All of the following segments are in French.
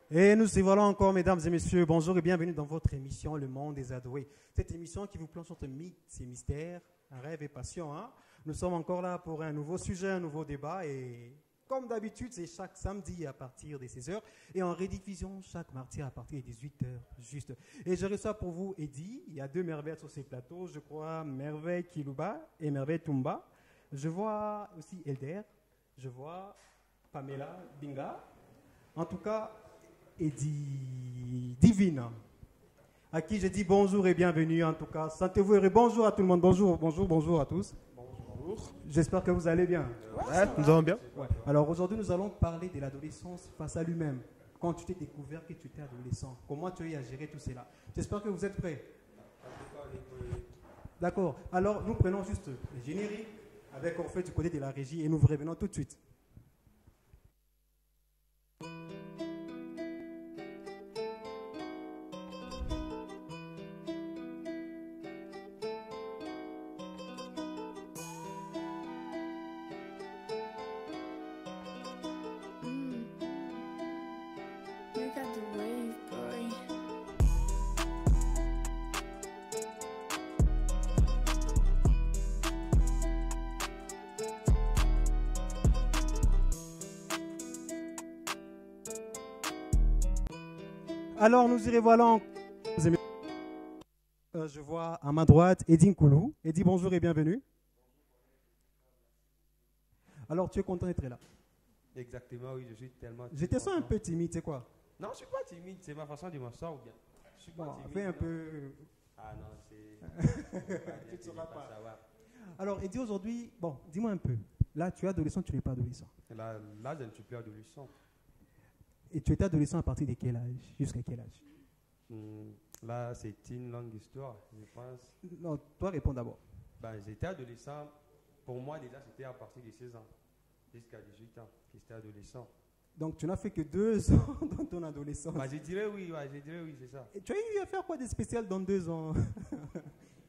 Et nous y voilà encore, mesdames et messieurs. Bonjour et bienvenue dans votre émission Le Monde des Adoués. Cette émission qui vous plonge entre mythes et mystères, rêves et passions. Nous sommes encore là pour un nouveau sujet, un nouveau débat. Et comme d'habitude, c'est chaque samedi à partir de 16h et en rediffusion chaque mardi à partir de 18h juste. Et je reçois pour vous Eddy. Il y a deux merveilles sur ces plateaux. Je crois Merveille Kilouba et Merveille Toumba. Je vois aussi Elder. Je vois Pamela Binga. En tout cas, Eddy Divine, à qui je dis bonjour et bienvenue. En tout cas, sentez-vous heureux. Bonjour à tout le monde. Bonjour à tous. Bonjour. J'espère que vous allez bien. Ouais, nous allons bien. Ouais. Alors aujourd'hui, nous allons parler de l'adolescence face à lui-même. Quand tu t'es découvert que tu étais adolescent, comment tu as eu à gérer tout cela? J'espère que vous êtes prêts. D'accord. Alors, nous prenons juste le générique avec Orphée du côté de la régie et nous vous revenons tout de suite. Alors, nous y revoilà. Je vois à ma droite Eddy Nkoulou. Eddy, bonjour et bienvenue. Alors, tu es content d'être là? Exactement, oui, je suis tellement. J'étais ça un peu timide, c'est quoi? Non, je ne suis pas timide, c'est ma façon de m'en sortir ou bien. Je suis pas timide. Fais un peu. Ah non, c'est. Tu ne sauras pas. Alors, Eddy, aujourd'hui, bon, dis-moi un peu. Là, tu es adolescent, tu n'es pas adolescent. Là, je ne suis plus adolescent. Et tu étais adolescent à partir de quel âge? Jusqu'à quel âge? Là, c'est une longue histoire, je pense. Non, toi, réponds d'abord. J'étais adolescent. Pour moi, déjà, c'était à partir de 16 ans. Jusqu'à 18 ans, que j'étais adolescent. Donc, tu n'as fait que 2 ans dans ton adolescence? Je dirais oui, c'est ça. Et tu as eu à faire quoi de spécial dans 2 ans?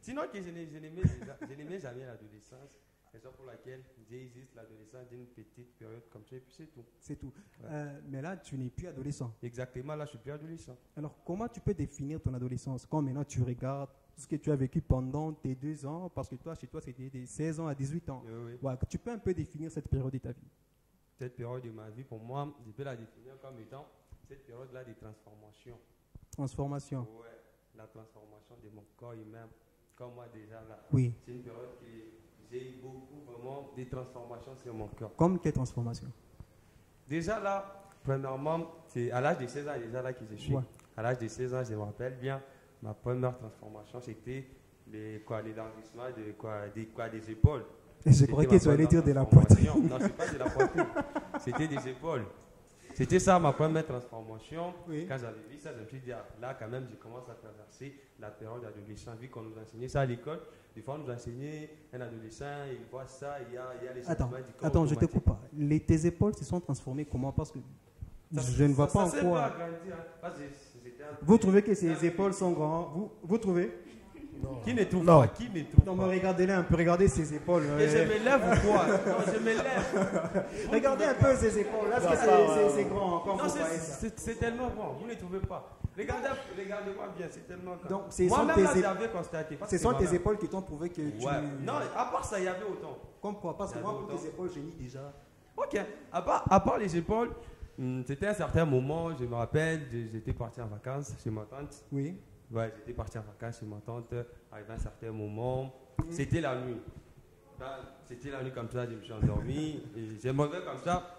Sinon, que je n'aimais jamais l'adolescence. Raison pour laquelle j'existe l'adolescence d'une petite période comme ça, et puis c'est tout. C'est tout. Ouais. Mais là, tu n'es plus adolescent. Exactement, là, je suis plus adolescent. Alors, comment tu peux définir ton adolescence quand maintenant tu regardes tout ce que tu as vécu pendant tes 2 ans, parce que toi, chez toi, c'était de 16 ans à 18 ans. Oui. Ouais, tu peux un peu définir cette période de ta vie? Cette période de ma vie, pour moi, je peux la définir comme étant cette période-là de transformation. Transformation. Oui, la transformation de mon corps humain, comme moi déjà là. Oui. C'est une période que j'ai eu beaucoup vraiment de transformations sur mon corps. Comme quelle transformation? Déjà là, premièrement, c'est à l'âge de 16 ans déjà là que je suis. Ouais. À l'âge de 16 ans, je me rappelle bien, ma première transformation, c'était l'élargissement des épaules. Et je croyais que tu allais dire de la poitrine. Non, c'est pas de la poitrine. C'était des épaules. C'était ça ma première transformation. Oui. Quand j'avais vu ça, je me suis dit, là quand même, je commence à traverser la période adolescente. Vu qu'on nous enseignait ça à l'école, des fois on nous enseignait un adolescent, il voit ça, il y a les sentiments du corps. Attends, je te coupe pas. Tes épaules se sont transformées comment? Parce que je ne vois pas en quoi. Vous trouvez que ces épaules sont grandes? Vous trouvez? Non. Qui ne trouve pas? Qui ne trouve pas? Non, mais regardez-les un peu, regardez ses épaules. Et je me lève ou quoi? Non, je me lève. Regardez un peu ses épaules. Là, c'est grand encore. Non, c'est tellement grand. Vous ne trouvez pas? Regardez-moi bien, c'est tellement grand. Donc, ce sont tes épaules qui t'ont prouvé que tu... Non, à part ça, il y avait autant. Comme quoi? Parce que moi, pour tes épaules, j'ai mis déjà... Ok, à part les épaules, c'était un certain moment, je me rappelle, j'étais parti en vacances chez ma tante. Oui. Ouais, j'étais parti en vacances chez ma tante, arrivé à un certain moment, c'était la nuit. C'était la nuit comme ça, je me suis endormi, et je me réveille comme ça,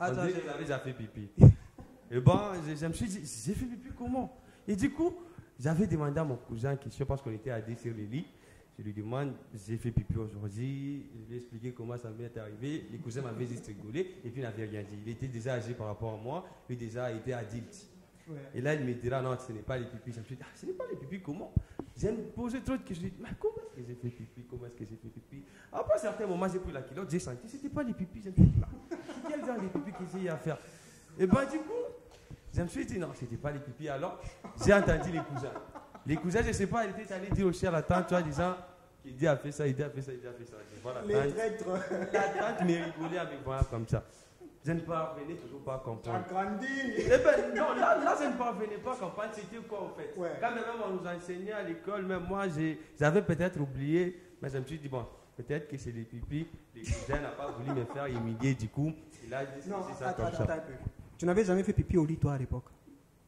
j'avais déjà fait pipi. Et je me suis dit, j'ai fait pipi comment? Et du coup, j'avais demandé à mon cousin, qui je pense qu'on était à 10 sur le lit, je lui demande, j'ai fait pipi aujourd'hui, je lui ai expliqué comment ça m'est arrivé, les cousins m'avaient juste rigolé, et puis il n'avait rien dit. Il était déjà âgé par rapport à moi, lui déjà était adulte. Ouais. Et là, il me dira, non, ce n'est pas les pipis. Je me suis dit, ce n'est pas les pipis, comment? J'ai posé trop de questions. Je me suis dit, mais comment est-ce que j'ai fait pipi? Comment est-ce que j'ai fait pipi? Après un certain moment, j'ai pris la culotte, j'ai senti, ce n'était pas les pipis. Je me suis dit, quel genre de pipi que j'ai à faire? Et du coup, je me suis dit, non, ce n'était pas les pipis. Alors, j'ai entendu les cousins. Les cousins, je ne sais pas, ils étaient allés dire aussi à la tante, tu vois, disant, il dit a fait ça, il dit a fait ça, il dit a fait ça. Voilà, les traîtres. La tante me rigolait avec moi comme ça. Je ne parvenais toujours pas à comprendre. Tu as grandi. Eh ben, non, là, je ne parvenais pas à comprendre. C'était quoi, en fait? Ouais. Quand même, on nous enseignait à l'école, même moi, j'avais peut-être oublié, mais je me suis dit, bon, peut-être que c'est des pipis. Les cousins n'ont pas voulu me faire humilier, du coup. Il a dit, Non, c'est ça comme attends ça. un peu. Tu n'avais jamais fait pipi au lit, toi, à l'époque?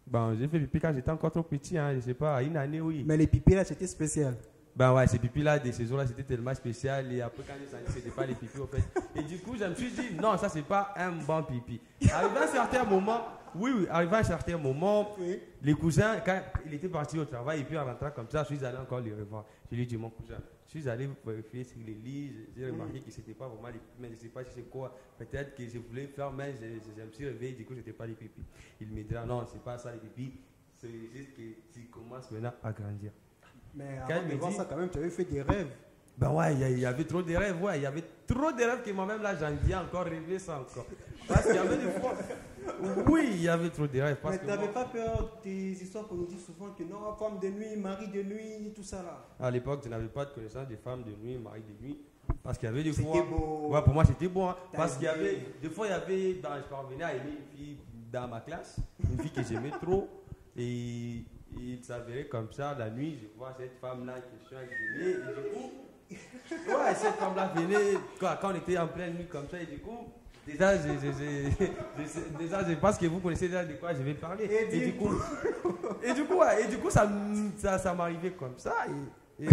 Bon, j'ai fait pipi quand j'étais encore trop petit, hein, je sais pas, à une année, oui. Mais les pipis, là, c'était spécial. Ben ouais, ces pipis-là, des saisons-là, c'était tellement spécial. Et après, quand ils sont dit, c'était pas les pipis, en fait. Et du coup, je me suis dit, non, ça, c'est pas un bon pipi. Arrivé à un certain moment, arrivé à un certain moment, les cousins, quand il était parti au travail, et puis en rentrant comme ça, je suis allé encore les revoir. Je lui ai dit, mon cousin, je suis allé vérifier sur les lits, j'ai remarqué que c'était pas vraiment les pipis, mais je sais pas si c'est quoi. Peut-être que je voulais faire, mais je me suis réveillé, du coup, c'était pas les pipis. Il me dira, non, c'est pas ça les pipis, c'est juste que tu commences maintenant à grandir. Mais avant de voir ça, quand même, tu avais fait des rêves. Ben ouais, il y avait trop de rêves, ouais. Il y avait trop de rêves que moi-même, là, j'en ai encore rêvé ça encore. Parce qu'il y avait des fois... Oui, il y avait trop de rêves. Mais tu n'avais pas peur des histoires qu'on nous dit souvent que non, femme de nuit, mari de nuit, tout ça là? À l'époque, je n'avais pas de connaissance des femmes de nuit, mari de nuit. Parce qu'il y avait des fois... C'était beau. Ouais, pour moi, c'était beau. Hein, parce qu'il y avait... Des fois, il y avait... je parvenais à aimer une fille dans ma classe. Une fille que j'aimais trop. Et il s'avérait comme ça, la nuit, je vois cette femme-là qui est et du coup... Ouais, cette femme-là venait quand on était en pleine nuit comme ça, et du coup, déjà, je pense que vous connaissez déjà de quoi je vais parler. Et du coup, ça m'arrivait comme ça. Et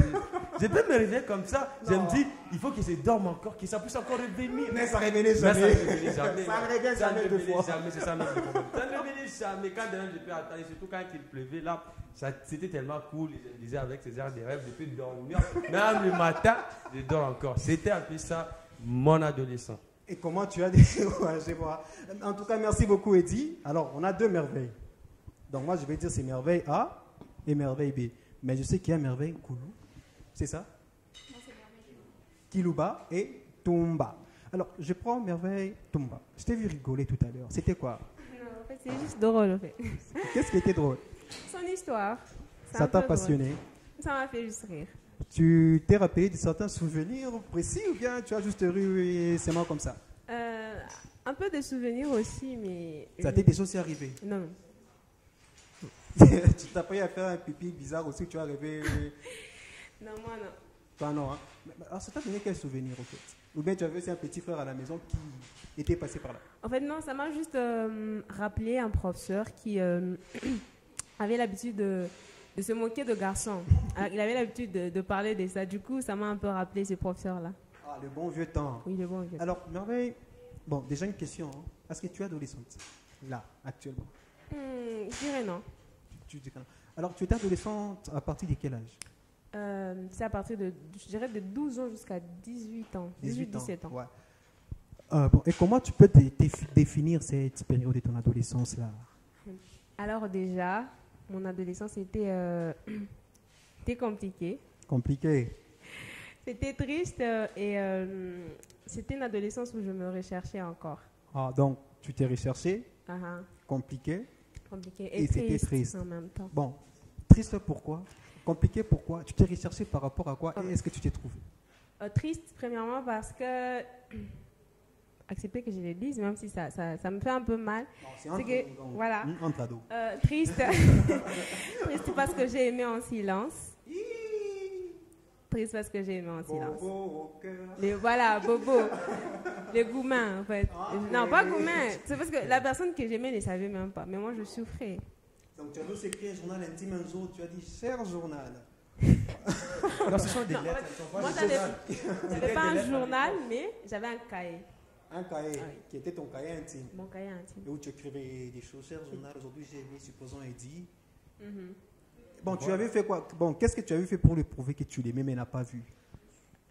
je peux me réveiller comme ça. Non. Je me dis, il faut que je dorme encore, que ça puisse encore revenir. Mais ça ne réveillait jamais. Ça ne réveillait jamais deux fois. Ça ne réveillait jamais. Quand je peux attendre, surtout quand il pleuvait, là, c'était tellement cool. Je me disais avec ces airs de rêve, je peux dormir. Même le matin, je dors encore. C'était un peu ça, mon adolescent. Et comment tu as dit ouais, je vois. En tout cas, merci beaucoup, Eddie. Alors, on a deux merveilles. Donc, moi, je vais dire c'est merveille A et merveille B. Mais je sais qu'il y a merveille Koulou. C'est ça? Non, c'est merveille Kilouba et Tumba. Alors, je prends merveille Tumba. Je t'ai vu rigoler tout à l'heure. C'était quoi? Non, en fait, c'est juste drôle, en fait. Qu'est-ce qui était drôle? Son histoire. Ça t'a passionné? Drôle. Ça m'a fait juste rire. Tu t'es rappelé de certains souvenirs précis ou bien tu as juste ri et c'est moi comme ça? Un peu de souvenirs aussi, mais... Ça t'est des choses qui arrivées? Non, non. Tu t'as pris à faire un pipi bizarre aussi, tu as rêvé? Non, moi non. Toi non, hein? Alors ça t'a donné quel souvenir en fait? Ou bien tu avais aussi un petit frère à la maison qui était passé par là? En fait non, ça m'a juste rappelé un professeur qui avait l'habitude de se moquer de garçons. Alors, il avait l'habitude de parler de ça, du coup ça m'a un peu rappelé ce professeur-là. Ah, le bon vieux temps. Oui, le bon vieux temps. Alors Merveille, bon déjà une question, hein. Est-ce que tu es adolescente là, actuellement? Je dirais non. Alors, tu étais adolescente à partir de quel âge? C'est à partir de, je dirais, de 12 ans jusqu'à 18 ans. 18-17 ans. Ouais. Bon, et comment tu peux définir cette période de ton adolescence-là? Alors déjà, mon adolescence était compliquée. Compliqué? C'était triste et c'était une adolescence où je me recherchais encore. Ah, donc tu t'es recherché? Compliqué? Et c'était triste en même temps. Bon, triste pourquoi? Compliqué pourquoi? Tu t'es recherché par rapport à quoi? Et est-ce que tu t'es trouvé? Triste premièrement parce que accepter que je le dise, même si ça me fait un peu mal. C'est que voilà. Triste, triste parce que j'ai aimé en silence. Triste parce que j'ai aimé en silence. Voilà, Bobo. Les gourmands, en fait. Non, pas gourmands. C'est parce que la personne que j'aimais ne savait même pas. Mais moi, je souffrais. Donc, tu as juste écrit un journal intime un jour, tu as dit « cher journal ». Non, ce sont des lettres. Moi, je n'avais pas un journal, mais j'avais un cahier. Un cahier, qui était ton cahier intime. Mon cahier intime. Et où tu écrivais des choses, cher journal. Aujourd'hui, j'ai aimé, supposons, Eddie. Bon, tu avais fait quoi? Bon, qu'est-ce que tu avais fait pour lui prouver que tu l'aimais mais n'a pas vu?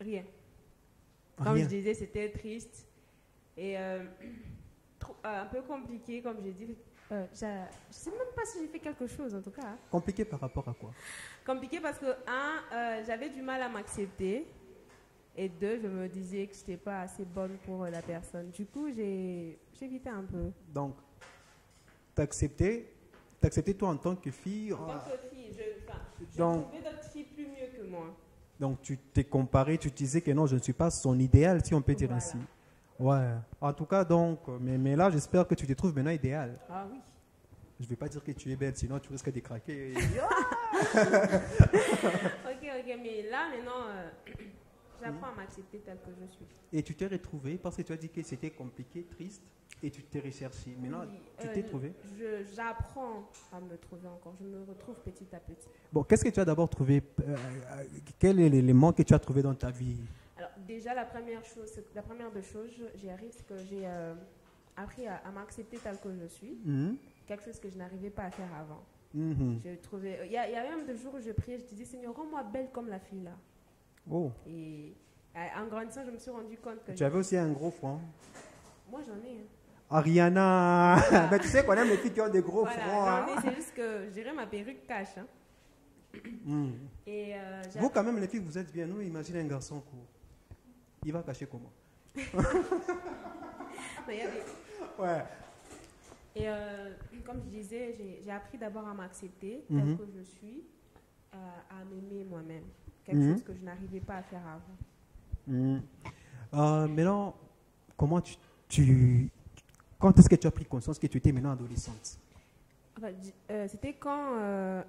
Rien. Comme je disais, c'était triste et un peu compliqué, comme j'ai dit. Je ne sais même pas si j'ai fait quelque chose, en tout cas. Compliqué par rapport à quoi? Compliqué parce que, j'avais du mal à m'accepter. Et deux, je me disais que je n'étais pas assez bonne pour la personne. Du coup, j'ai évité un peu. Donc, t'acceptais toi en tant que fille? En tant que fille, je trouvais d'autres filles plus mieux que moi. Donc, tu t'es comparé, tu disais que non, je ne suis pas son idéal, si on peut dire ainsi. Ouais. En tout cas, donc, mais là, j'espère que tu te trouves maintenant idéal. Ah oui. Je ne vais pas dire que tu es belle, sinon tu risques de craquer. Ok, mais là, maintenant, j'apprends à m'accepter tel que je suis. Et tu t'es retrouvée, parce que tu as dit que c'était compliqué, triste, et tu t'es recherché. Maintenant, oui, tu t'es trouvée? J'apprends à me trouver encore. Je me retrouve petit à petit. Bon, qu'est-ce que tu as d'abord trouvé? Quel est l'élément que tu as trouvé dans ta vie? Alors, déjà, la première des choses, j'y arrive, c'est que j'ai appris à m'accepter tel que je suis. Quelque chose que je n'arrivais pas à faire avant. J'ai trouvé. Il y a même des jours où je priais, je disais, Seigneur, rends-moi belle comme la fille là. Oh. Et en grandissant, je me suis rendu compte que. Tu avais aussi un gros front. Moi, j'en ai. Ariana, ben, tu sais qu'on aime les filles qui ont des gros fronts. J'en ai, c'est juste que je dirais ma perruque cache. Hein. Et, vous, quand même, les filles, vous êtes bien. Nous, imaginez un garçon court. Il va cacher comment? Ouais. Et comme je disais, j'ai appris d'abord à m'accepter tel que je suis, à m'aimer moi-même. Quelque chose que je n'arrivais pas à faire avant. Maintenant, comment quand est-ce que tu as pris conscience que tu étais maintenant adolescente? Enfin, c'était quand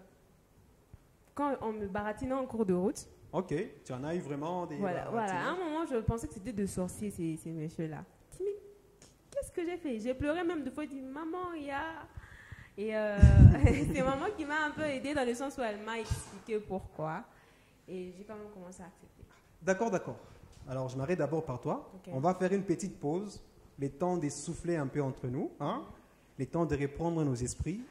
on me baratinait en cours de route. Ok, tu en as eu vraiment des... Voilà. À un moment, je pensais que c'était de sorciers, ces messieurs-là. Qu'est-ce que j'ai fait? J'ai pleuré même deux fois, j'ai dit, maman, il y a... Et c'est maman qui m'a un peu aidée dans le sens où elle m'a expliqué pourquoi. Et j'ai quand même commencé à accepter. D'accord. Alors, je m'arrête d'abord par toi. Okay. On va faire une petite pause, le temps de souffler un peu entre nous, hein? Le temps de reprendre nos esprits.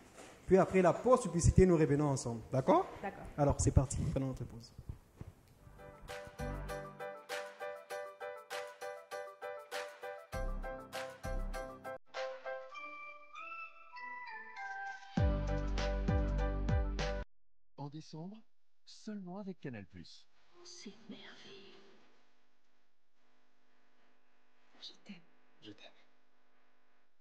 Puis après la pause publicité, nous revenons ensemble. D'accord? D'accord. Alors, c'est parti, prenons notre pause. En décembre, seulement avec Canal+. C'est merveilleux. Je t'aime. Je t'aime.